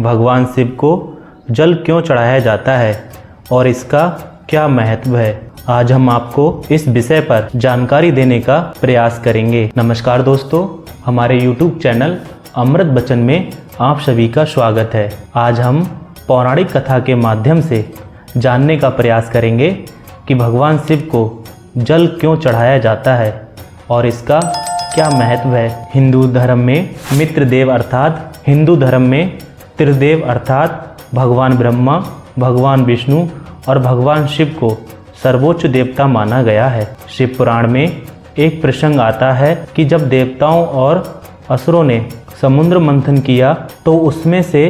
भगवान शिव को जल क्यों चढ़ाया जाता है और इसका क्या महत्व है। आज हम आपको इस विषय पर जानकारी देने का प्रयास करेंगे। नमस्कार दोस्तों, हमारे YouTube चैनल अमृत बचन में आप सभी का स्वागत है। आज हम पौराणिक कथा के माध्यम से जानने का प्रयास करेंगे कि भगवान शिव को जल क्यों चढ़ाया जाता है और इसका क्या महत्व है। हिंदू धर्म में मित्र देव अर्थात हिंदू धर्म में त्रिदेव अर्थात भगवान ब्रह्मा, भगवान विष्णु और भगवान शिव को सर्वोच्च देवता माना गया है। शिव पुराण में एक प्रसंग आता है कि जब देवताओं और असुरों ने समुद्र मंथन किया तो उसमें से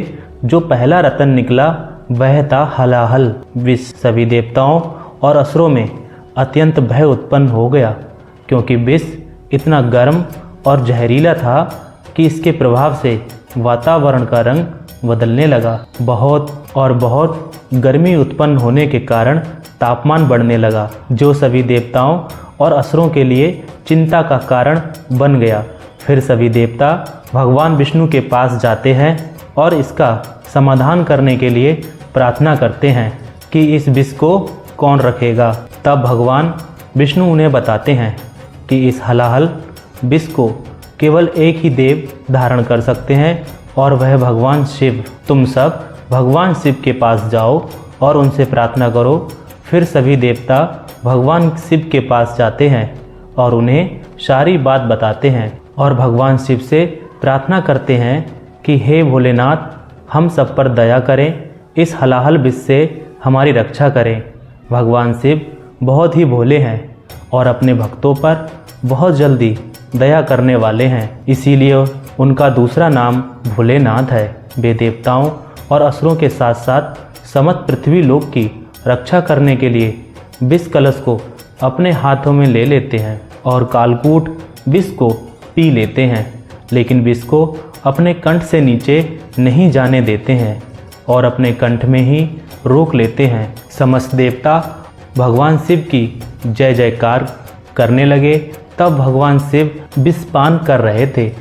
जो पहला रत्न निकला वह था हलाहल विष। सभी देवताओं और असुरों में अत्यंत भय उत्पन्न हो गया क्योंकि विष इतना गर्म और जहरीला था कि इसके प्रभाव से वातावरण का रंग बदलने लगा। बहुत गर्मी उत्पन्न होने के कारण तापमान बढ़ने लगा, जो सभी देवताओं और असुरों के लिए चिंता का कारण बन गया। फिर सभी देवता भगवान विष्णु के पास जाते हैं और इसका समाधान करने के लिए प्रार्थना करते हैं कि इस विष को कौन रखेगा। तब भगवान विष्णु उन्हें बताते हैं कि इस हलाहल विष को केवल एक ही देव धारण कर सकते हैं और वह भगवान शिव। तुम सब भगवान शिव के पास जाओ और उनसे प्रार्थना करो। फिर सभी देवता भगवान शिव के पास जाते हैं और उन्हें सारी बात बताते हैं और भगवान शिव से प्रार्थना करते हैं कि हे भोलेनाथ, हम सब पर दया करें, इस हलाहल विष से हमारी रक्षा करें। भगवान शिव बहुत ही भोले हैं और अपने भक्तों पर बहुत जल्दी दया करने वाले हैं, इसीलिए उनका दूसरा नाम भोलेनाथ है। वे देवताओं और असुरों के साथ साथ समस्त पृथ्वी लोक की रक्षा करने के लिए विष कलश को अपने हाथों में ले लेते हैं और कालकूट विष को पी लेते हैं, लेकिन विष को अपने कंठ से नीचे नहीं जाने देते हैं और अपने कंठ में ही रोक लेते हैं। समस्त देवता भगवान शिव की जय जयकार करने लगे। तब भगवान शिव विष पान कर रहे थे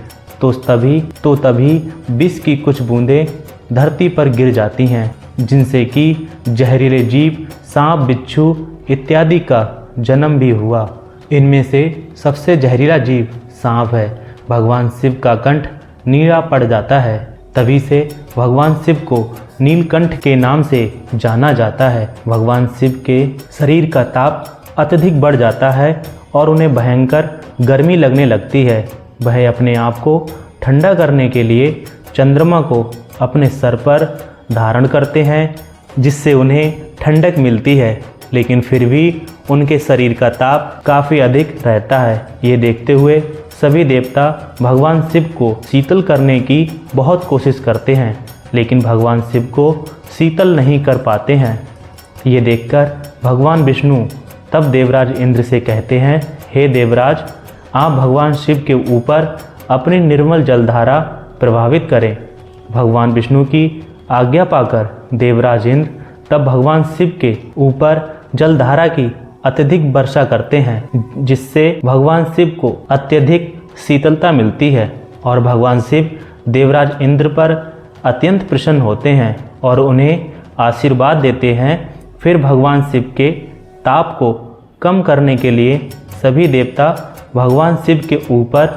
तो तभी विष की कुछ बूंदें धरती पर गिर जाती हैं, जिनसे कि जहरीले जीव, सांप, बिच्छू इत्यादि का जन्म भी हुआ। इनमें से सबसे जहरीला जीव सांप है। भगवान शिव का कंठ नीला पड़ जाता है, तभी से भगवान शिव को नीलकंठ के नाम से जाना जाता है। भगवान शिव के शरीर का ताप अत्यधिक बढ़ जाता है और उन्हें भयंकर गर्मी लगने लगती है। वह अपने आप को ठंडा करने के लिए चंद्रमा को अपने सर पर धारण करते हैं, जिससे उन्हें ठंडक मिलती है, लेकिन फिर भी उनके शरीर का ताप काफ़ी अधिक रहता है। ये देखते हुए सभी देवता भगवान शिव को शीतल करने की बहुत कोशिश करते हैं, लेकिन भगवान शिव को शीतल नहीं कर पाते हैं। ये देखकर भगवान विष्णु तब देवराज इंद्र से कहते हैं, हे देवराज, आप भगवान शिव के ऊपर अपनी निर्मल जलधारा प्रभावित करें। भगवान विष्णु की आज्ञा पाकर देवराज इंद्र तब भगवान शिव के ऊपर जलधारा की अत्यधिक वर्षा करते हैं, जिससे भगवान शिव को अत्यधिक शीतलता मिलती है और भगवान शिव देवराज इंद्र पर अत्यंत प्रसन्न होते हैं और उन्हें आशीर्वाद देते हैं। फिर भगवान शिव के ताप को कम करने के लिए सभी देवता भगवान शिव के ऊपर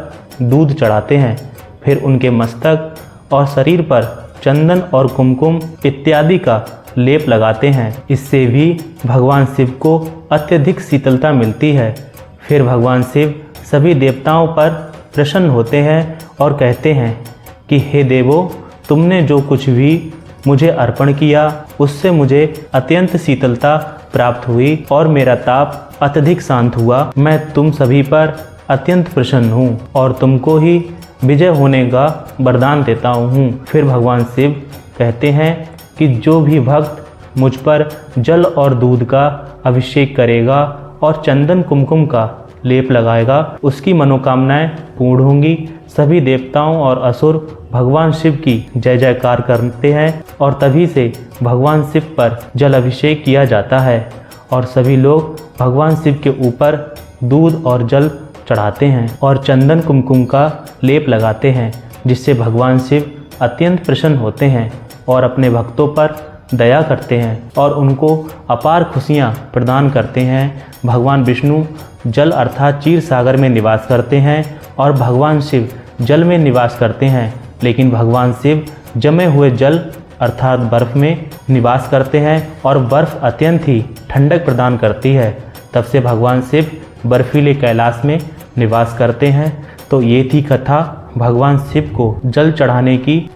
दूध चढ़ाते हैं। फिर उनके मस्तक और शरीर पर चंदन और कुमकुम इत्यादि का लेप लगाते हैं। इससे भी भगवान शिव को अत्यधिक शीतलता मिलती है। फिर भगवान शिव सभी देवताओं पर प्रसन्न होते हैं और कहते हैं कि हे देवों, तुमने जो कुछ भी मुझे अर्पण किया उससे मुझे अत्यंत शीतलता प्राप्त हुई और मेरा ताप अत्यधिक शांत हुआ। मैं तुम सभी पर अत्यंत प्रसन्न हूँ और तुमको ही विजय होने का वरदान देता हूँ। फिर भगवान शिव कहते हैं कि जो भी भक्त मुझ पर जल और दूध का अभिषेक करेगा और चंदन कुमकुम का लेप लगाएगा, उसकी मनोकामनाएं पूर्ण होंगी। सभी देवताओं और असुर भगवान शिव की जय जयकार करते हैं और तभी से भगवान शिव पर जल अभिषेक किया जाता है और सभी लोग भगवान शिव के ऊपर दूध और जल चढ़ाते हैं और चंदन कुमकुम का लेप लगाते हैं, जिससे भगवान शिव अत्यंत प्रसन्न होते हैं। और अपने भक्तों पर दया करते हैं और उनको अपार खुशियाँ प्रदान करते हैं। भगवान विष्णु जल अर्थात क्षीर सागर में निवास करते हैं और भगवान शिव जल में निवास करते हैं, लेकिन भगवान शिव जमे हुए जल अर्थात बर्फ़ में निवास करते हैं और बर्फ़ अत्यंत ही ठंडक प्रदान करती है। तब से भगवान शिव बर्फीले कैलाश में निवास करते हैं। तो ये थी कथा भगवान शिव को जल चढ़ाने की।